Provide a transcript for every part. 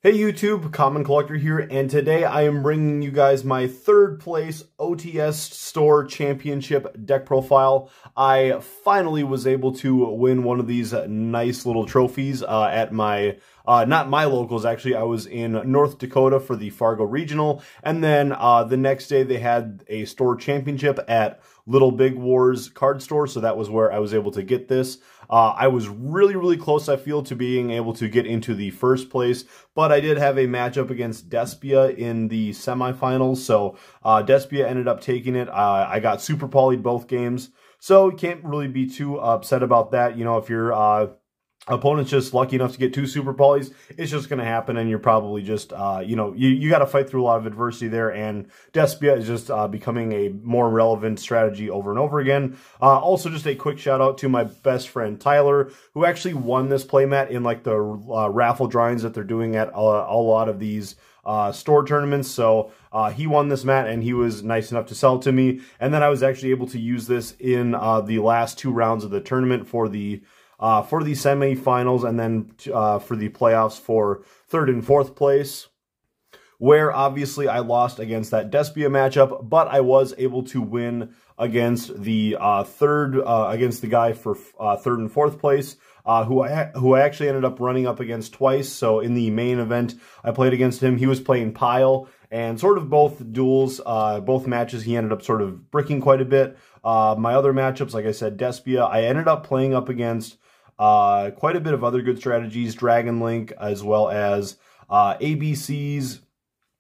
Hey YouTube, Common Collector here, and today I am bringing you guys my third place OTS Store Championship deck profile. I finally was able to win one of these nice little trophies at my, not my locals actually, I was in North Dakota for the Fargo Regional, and then the next day they had a store championship at Little Big Wars card store, so that was where I was able to get this. I was really close, I feel, to being able to get into the first place, but I did have a matchup against Despia in the semifinals, so Despia ended up taking it. I got super poly'd both games, so you can't really be too upset about that. You know, if your opponent's just lucky enough to get two super polys, it's just going to happen, and you're probably just, you know, you got to fight through a lot of adversity there, and Despia is just becoming a more relevant strategy over and over again. Also, just a quick shout out to my best friend Tyler, who actually won this playmat in like the raffle drawings that they're doing at a lot of these store tournaments. So he won this mat, and he was nice enough to sell it to me, and then I was actually able to use this in the last two rounds of the tournament for the semifinals, and then for the playoffs for third and fourth place, where obviously I lost against that Despia matchup, but I was able to win against the against the guy for third and fourth place, who I actually ended up running up against twice. So in the main event, I played against him. He was playing Pile, and sort of both duels, both matches, he ended up sort of bricking quite a bit. My other matchups, like I said, Despia, I ended up playing up against quite a bit of other good strategies, Dragon Link, as well as ABCs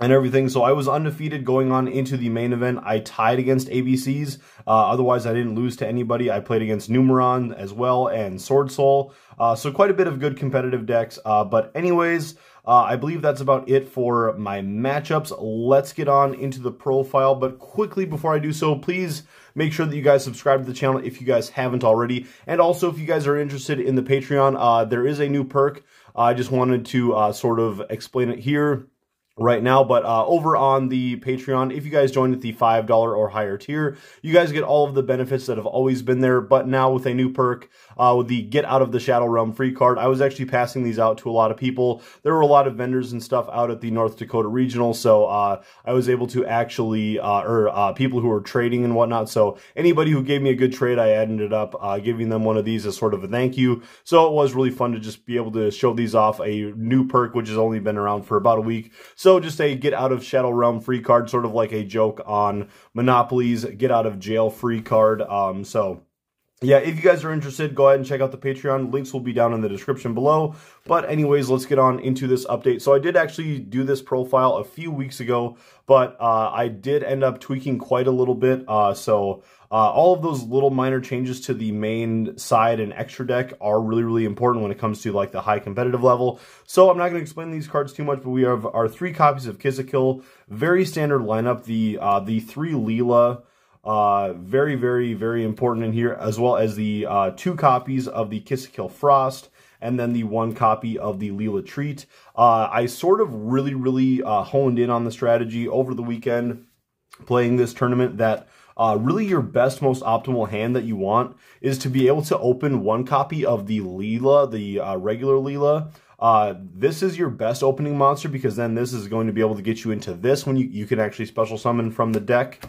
and everything. So I was undefeated going on into the main event. I tied against ABCs. Otherwise, I didn't lose to anybody. I played against Numeron as well and Sword Soul. So quite a bit of good competitive decks. But anyways, I believe that's about it for my matchups. Let's get on into the profile. But quickly before I do so, please make sure that you guys subscribe to the channel if you guys haven't already. And also, if you guys are interested in the Patreon, there is a new perk. I just wanted to sort of explain it here right now, but over on the Patreon, if you guys join at the $5 or higher tier, you guys get all of the benefits that have always been there, but now with a new perk, with the Get Out of the Shadow Realm free card. I was actually passing these out to a lot of people. There were a lot of vendors and stuff out at the North Dakota Regional, so I was able to actually, people who were trading and whatnot, so anybody who gave me a good trade, I ended up giving them one of these as sort of a thank you. So it was really fun to just be able to show these off, a new perk which has only been around for about a week. So just a Get Out of Shadow Realm free card, sort of like a joke on Monopoly's Get Out of Jail free card. So yeah, if you guys are interested, go ahead and check out the Patreon. Links will be down in the description below. But anyways, let's get on into this update. So I did actually do this profile a few weeks ago, but I did end up tweaking quite a little bit. All of those little minor changes to the main side and extra deck are really important when it comes to like the high competitive level. So I'm not going to explain these cards too much, but we have our 3 copies of Kill. Very standard lineup. The 3 Leela, very important in here, as well as the 2 copies of the Kill Frost, and then the 1 copy of the Leela Treat. I sort of really honed in on the strategy over the weekend playing this tournament that really your best, most optimal hand that you want is to be able to open 1 copy of the Leela, the regular Leela. This is your best opening monster, because then this is going to be able to get you into this when you can actually special summon from the deck.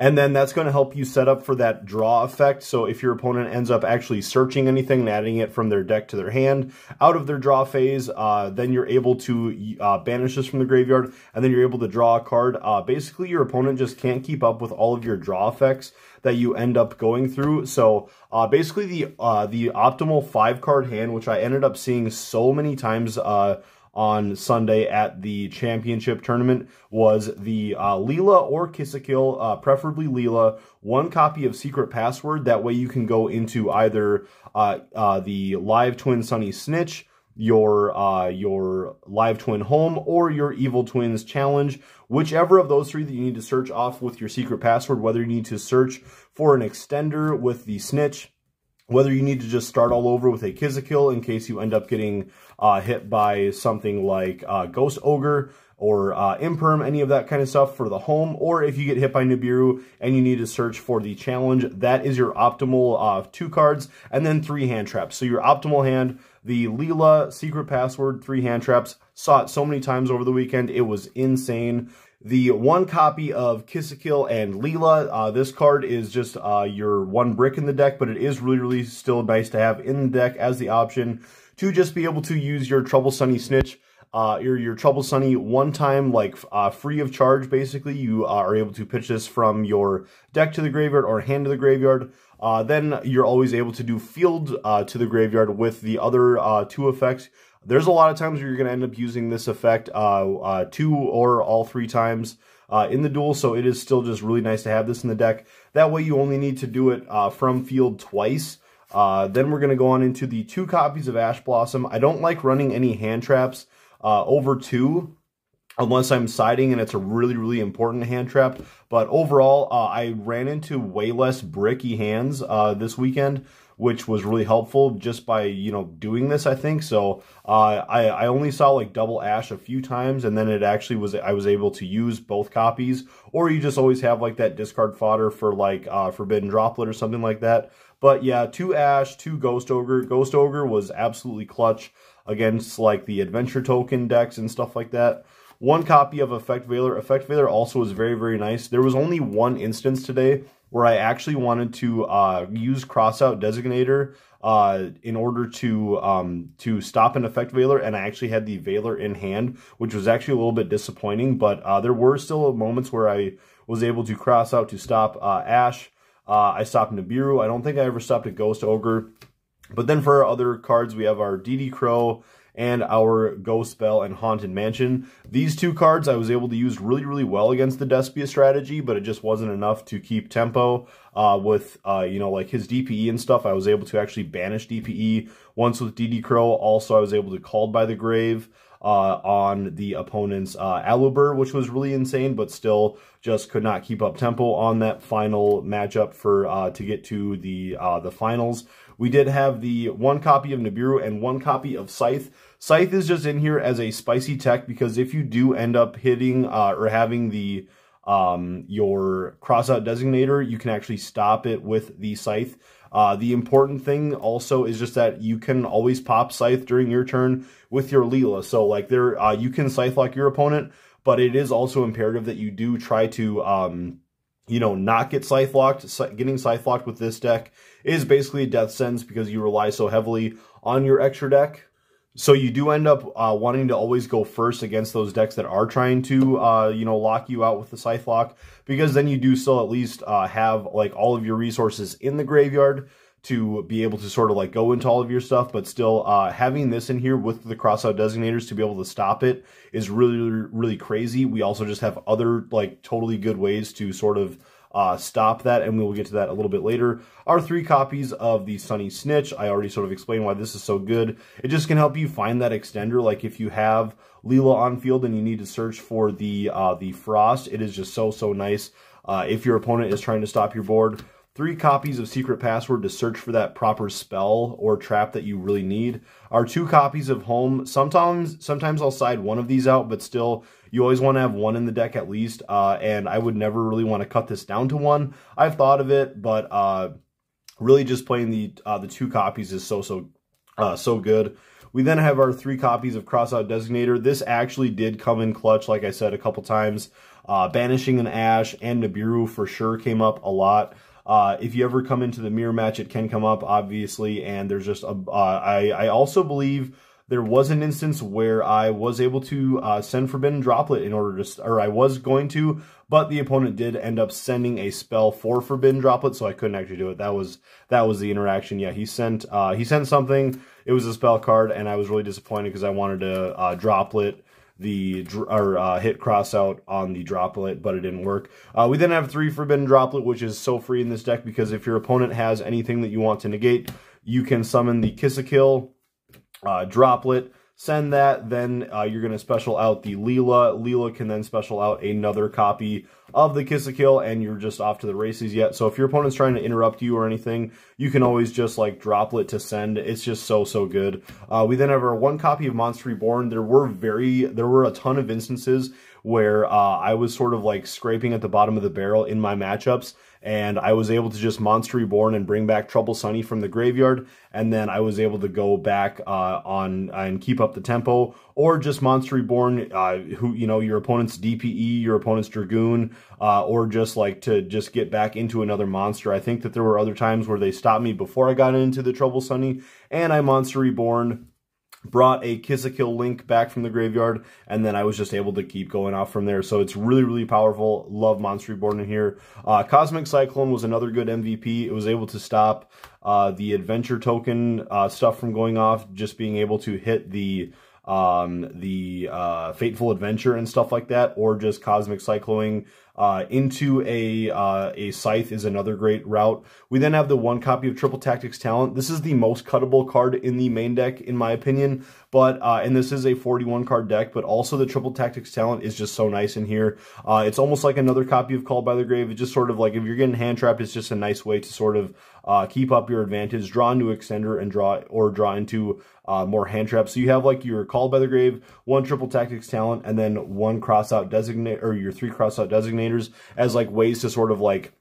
And then that's going to help you set up for that draw effect. So if your opponent ends up actually searching anything and adding it from their deck to their hand out of their draw phase, then you're able to banish this from the graveyard, and then you're able to draw a card. Basically, your opponent just can't keep up with all of your draw effects that you end up going through. So basically the optimal 5-card hand, which I ended up seeing so many times on Sunday at the championship tournament, was the Leela or Kill, preferably Leela, 1 copy of Secret Password. That way you can go into either the Live Twin Sunny Snitch, your Live Twin Home, or your Evil Twins Challenge, whichever of those 3 that you need to search off with your Secret Password, whether you need to search for an extender with the Snitch, whether you need to just start all over with a Kill in case you end up getting hit by something like Ghost Ogre, or Imperm, any of that kind of stuff for the home, or if you get hit by Nibiru and you need to search for the challenge, that is your optimal 2 cards, and then 3 hand traps. So your optimal hand, the Leela Secret Password, 3 hand traps, saw it so many times over the weekend, it was insane. The 1 copy of Kiss-A-Kill and Leela, this card is just your 1 brick in the deck, but it is really still nice to have in the deck as the option to just be able to use your Trouble Sunny Snitch, your Trouble Sunny 1 time, like free of charge, basically. You are able to pitch this from your deck to the graveyard or hand to the graveyard. Then you're always able to do field to the graveyard with the other 2 effects. There's a lot of times where you're going to end up using this effect 2 or all 3 times in the duel, so it is still just really nice to have this in the deck. That way you only need to do it from field twice. Then we're going to go on into the 2 copies of Ash Blossom. I don't like running any hand traps over 2 unless I'm siding and it's a really important hand trap. But overall, I ran into way less bricky hands this weekend, which was really helpful just by, you know, doing this, I think. So I only saw like double Ash a few times, and then it actually was, I was able to use both copies, or you just always have like that discard fodder for like Forbidden Droplet or something like that. But yeah, 2 Ash, 2 Ghost Ogre. Ghost Ogre was absolutely clutch against like the Adventure Token decks and stuff like that. 1 copy of Effect Veiler. Effect Veiler also was very nice. There was only 1 instance today where I actually wanted to use Crossout Designator in order to stop an Effect Veiler, and I actually had the Veiler in hand, which was actually a little bit disappointing, but there were still moments where I was able to cross out to stop Ash. I stopped Nibiru. I don't think I ever stopped a Ghost Ogre. But then for our other cards, we have our DD Crow and our Ghost Bell and Haunted Mansion. These 2 cards I was able to use really well against the Despia strategy, but it just wasn't enough to keep tempo with, you know, like his DPE and stuff. I was able to actually banish DPE once with DD Crow. Also, I was able to Called by the Grave on the opponent's Aluber, which was really insane, but still just could not keep up tempo on that final matchup for to get to the finals. We did have the 1 copy of Nibiru and 1 copy of Scythe. Scythe is just in here as a spicy tech, because if you do end up hitting or having the your Crossout Designator, you can actually stop it with the Scythe. The important thing also is just that you can always pop Scythe during your turn with your Leela. So like there, you can Scythe lock your opponent, but it is also imperative that you do try to, you know, not get Scythe locked. Getting Scythe locked with this deck is basically a death sentence because you rely so heavily on your extra deck. So you do end up wanting to always go first against those decks that are trying to, you know, lock you out with the Scythe lock, because then you do still at least have like all of your resources in the graveyard to be able to sort of like go into all of your stuff, but still having this in here with the Crossout Designators to be able to stop it is really crazy. We also just have other like totally good ways to sort of stop that, and we will get to that a little bit later. Our 3 copies of the Sunny Snitch, I already sort of explained why this is so good. It just can help you find that extender. Like if you have Leela on field and you need to search for the Frost, it is just so nice if your opponent is trying to stop your board. 3 copies of Secret Password to search for that proper spell or trap that you really need. Our 2 copies of Home. Sometimes I'll side one of these out, but still, you always want to have 1 in the deck at least, and I would never really want to cut this down to 1. I've thought of it, but really just playing the 2 copies is so good. We then have our 3 copies of Crossout Designator. This actually did come in clutch, like I said, a couple times. Banishing an Ash and Nibiru for sure came up a lot. If you ever come into the mirror match, it can come up, obviously, and there's just a... I also believe there was an instance where I was able to send Forbidden Droplet in order to... Or I was going to, but the opponent did end up sending a spell for Forbidden Droplet, so I couldn't actually do it. That was the interaction. Yeah, he sent something. It was a spell card, and I was really disappointed because I wanted to Droplet hit cross out on the Droplet, but it didn't work. We then have 3 Forbidden Droplet, which is so free in this deck because if your opponent has anything that you want to negate, you can summon the Kiss-A-Kill, Droplet, send that, then you're going to special out the Leela. Leela can then special out another copy of the Kiss a Kill, and you're just off to the races yet. So if your opponent's trying to interrupt you or anything, you can always just like droplet to send. It's just so good. We then have our 1 copy of Monster Reborn. There were a ton of instances where I was sort of like scraping at the bottom of the barrel in my matchups, and I was able to just Monster Reborn and bring back Trouble Sunny from the graveyard, and then I was able to go back on and keep up the tempo, or just Monster Reborn, who, you know, your opponent's DPE, your opponent's Dragoon, or just like to just get back into another monster. I think that there were other times where they stopped me before I got into the Trouble Sunny, and I Monster Reborn, brought a Kiss a Kill Link back from the graveyard, and then I was just able to keep going off from there. So it's really powerful. Love Monster Reborn in here. Cosmic Cyclone was another good MVP. It was able to stop the adventure token stuff from going off, just being able to hit the Fateful Adventure and stuff like that, or just Cosmic Cycloning into a Scythe is another great route. We then have the 1 copy of Triple Tactics Talent. This is the most cuttable card in the main deck, in my opinion, but and this is a 41 card deck, but also the Triple Tactics Talent is just so nice in here. It's almost like another copy of Called by the Grave. It's just sort of like, if you're getting hand trapped, it's just a nice way to sort of keep up your advantage, draw into Extender, and draw into more hand traps. So you have like your Called by the Grave, 1 Triple Tactics Talent, and then 1 Crossout Designate, or your 3 Crossout Designators, as like ways to sort of like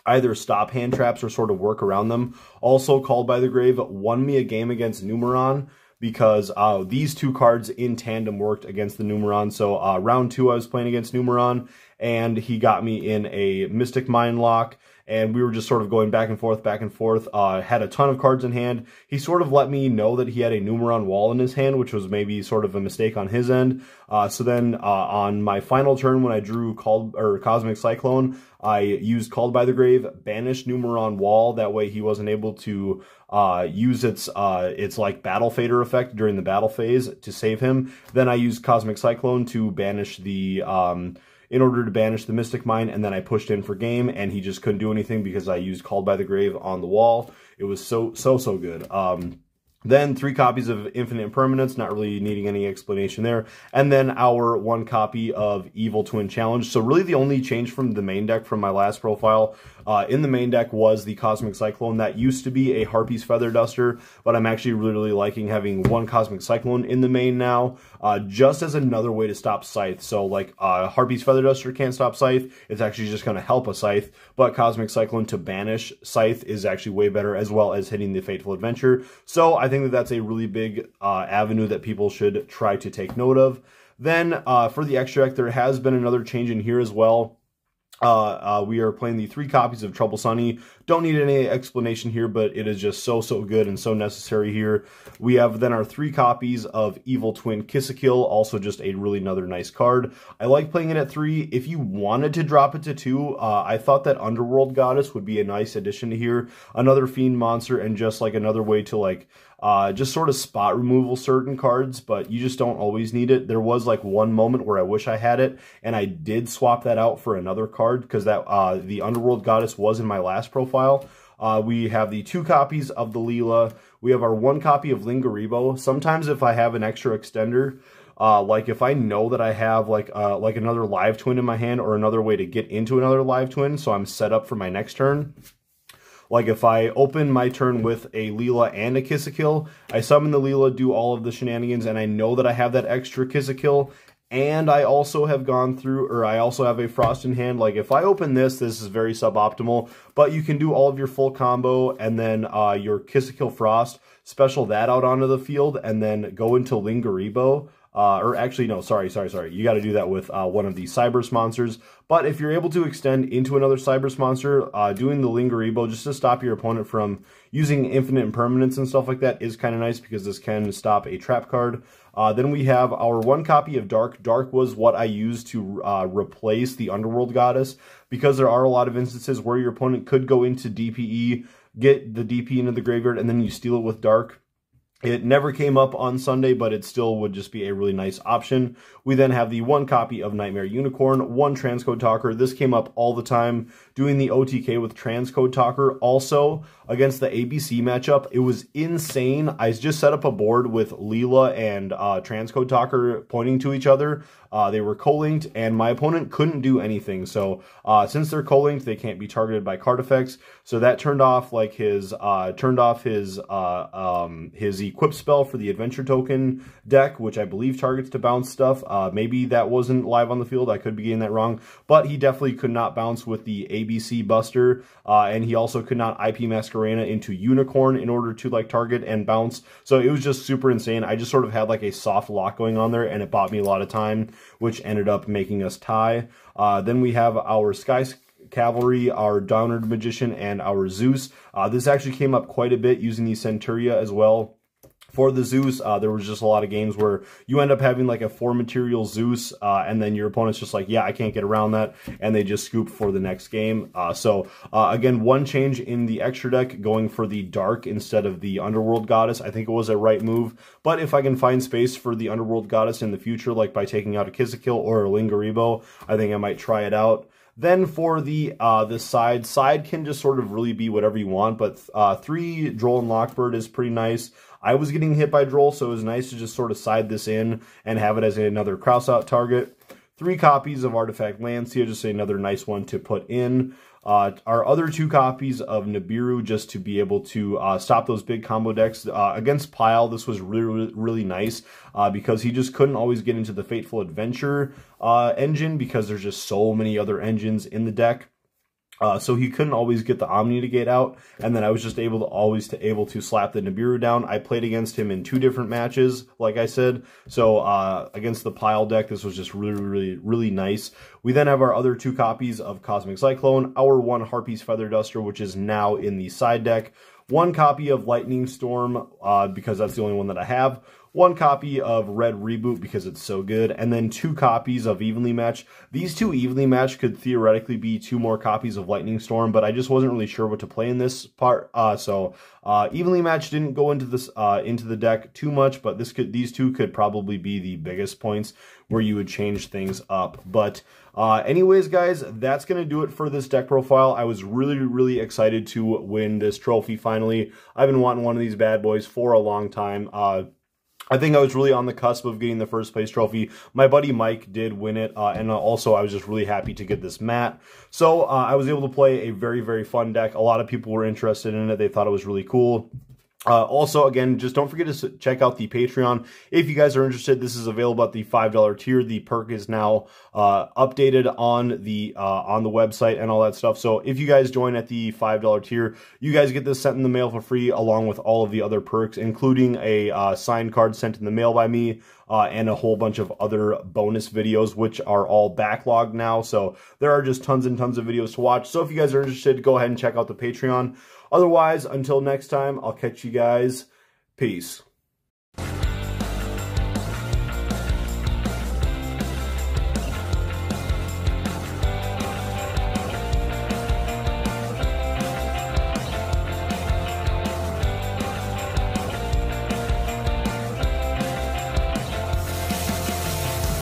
either stop hand traps or sort of work around them. Also, Called by the Grave won me a game against Numeron, because these 2 cards in tandem worked against the Numeron. So round 2 I was playing against Numeron, and he got me in a Mystic Mind lock, and we were just sort of going back and forth, had a ton of cards in hand. He sort of let me know that he had a Numeron wall in his hand, which was maybe sort of a mistake on his end. So then on my final turn, when I drew Cosmic Cyclone, I used Called by the Grave, banished Numeron wall. That way he wasn't able to use its like Battle Fader effect during the battle phase to save him. Then I used Cosmic Cyclone to banish the in order to banish the Mystic Mine, and then I pushed in for game, and he just couldn't do anything because I used Called by the Grave on the wall. It was so good. Then 3 copies of Infinite Impermanence, not really needing any explanation there. And then our 1 copy of Evil Twin Challenge. So really the only change from the main deck from my last profile in the main deck was the Cosmic Cyclone. That used to be a Harpy's Feather Duster, but I'm actually really liking having 1 Cosmic Cyclone in the main now, just as another way to stop Scythe. So like Harpy's Feather Duster can't stop Scythe. It's actually just going to help a Scythe, but Cosmic Cyclone to banish Scythe is actually way better, as well as hitting the Fateful Adventure. So I think that that's a really big avenue that people should try to take note of. Then for the extra deck, there has been another change in here as well. We are playing the 3 copies of Trouble Sunny. Don't need any explanation here, but it is just so good and so necessary here. We have then our 3 copies of Evil Twin Kiss a Kill, also just a really another nice card. I like playing it at 3. If you wanted to drop it to 2, I thought that Underworld Goddess would be a nice addition to here. Another Fiend monster, and just like another way to like just sort of spot removal certain cards, but you just don't always need it. There was like one moment where I wish I had it, and I did swap that out for another card, because that the Underworld Goddess was in my last profile. We have the 2 copies of the Leela. We have our 1 copy of Lingaribo. Sometimes if I have an extra extender, like if I know that I have like another live twin in my hand, or another way to get into another live twin, so I'm set up for my next turn. Like if I open my turn with a Leela and a Kiss a Kill, I summon the Leela, do all of the shenanigans, and I know that I have that extra Kiss a Kill, and I also have gone through, or I also have a Frost in hand. Like if I open this is very suboptimal, but you can do all of your full combo, and then your Kiss a Kill Frost, special that out onto the field, and then go into Lingaribo. Or actually, no, sorry. You got to do that with one of the Cyberse monsters. But if you're able to extend into another Cyberse monster, doing the Lingaribo just to stop your opponent from using Infinite Impermanence and stuff like that is kind of nice, because this can stop a trap card. Then we have our 1 copy of Dark. Dark was what I used to replace the Underworld Goddess, because there are a lot of instances where your opponent could go into DPE, get the DP into the graveyard, and then you steal it with Dark. It never came up on Sunday, but it still would just be a really nice option. We then have the 1 copy of Nightmare Unicorn, 1 Transcode Talker. This came up all the time doing the OTK with Transcode Talker. Also, against the ABC matchup, it was insane. I just set up a board with Leela and Transcode Talker pointing to each other. They were co-linked, and my opponent couldn't do anything. So since they're co-linked, they can't be targeted by card effects. So that turned off like his equip spell for the adventure token deck, which I believe targets to bounce stuff. Maybe that wasn't live on the field. I could be getting that wrong, but he definitely could not bounce with the ABC Buster, and he also could not IP Masquerena into Unicorn in order to like target and bounce. So it was just super insane. I just sort of had like a soft lock going on there, and it bought me a lot of time, which ended up making us tie. Then we have our Sky Cavalry, our Downward Magician, and our Zeus. This actually came up quite a bit using the Centuria as well. For the Zeus, there was just a lot of games where you end up having like a 4-material Zeus, and then your opponent's just like, yeah, I can't get around that, and they just scoop for the next game. Again, one change in the extra deck, going for the Dark instead of the Underworld Goddess. I think it was a right move, but if I can find space for the Underworld Goddess in the future, like by taking out a Kill or a Lingaribo, I think I might try it out. Then for the side can just sort of really be whatever you want, but 3 Droll and Lockbird is pretty nice. I was getting hit by Droll, so it was nice to just sort of side this in and have it as another cross-out target. 3 copies of Artifact Lancia, just another nice one to put in. Our other 2 copies of Nibiru, just to be able to stop those big combo decks. Against Pile, this was really, really nice because he just couldn't always get into the Fateful Adventure engine because there's just so many other engines in the deck. So he couldn't always get the Omni Negate out, and then I was just able to slap the Nibiru down. I played against him in 2 different matches, like I said. So against the Pile deck, this was just really, really, really nice. We then have our other 2 copies of Cosmic Cyclone, our 1 Harpy's Feather Duster, which is now in the side deck, 1 copy of Lightning Storm, because that's the only one that I have, 1 copy of Red Reboot because it's so good, and then 2 copies of Evenly Match. These 2 Evenly Match could theoretically be 2 more copies of Lightning Storm, but I just wasn't really sure what to play in this part. Evenly Match didn't go into this into the deck too much, but these 2 could probably be the biggest points where you would change things up. But anyways, guys, that's going to do it for this deck profile. I was really, really excited to win this trophy finally. I've been wanting one of these bad boys for a long time. I think I was really on the cusp of getting the first place trophy. My buddy Mike did win it, and also I was just really happy to get this mat. So I was able to play a very, very fun deck. A lot of people were interested in it. They thought it was really cool. Also, again, just don't forget to check out the Patreon. If you guys are interested, this is available at the $5 tier. The perk is now updated on the website and all that stuff. So if you guys join at the $5 tier, you guys get this sent in the mail for free, along with all of the other perks, including a signed card sent in the mail by me, and a whole bunch of other bonus videos, which are all backlogged now. So there are just tons and tons of videos to watch. So if you guys are interested, go ahead and check out the Patreon. Otherwise, until next time, I'll catch you guys. Peace.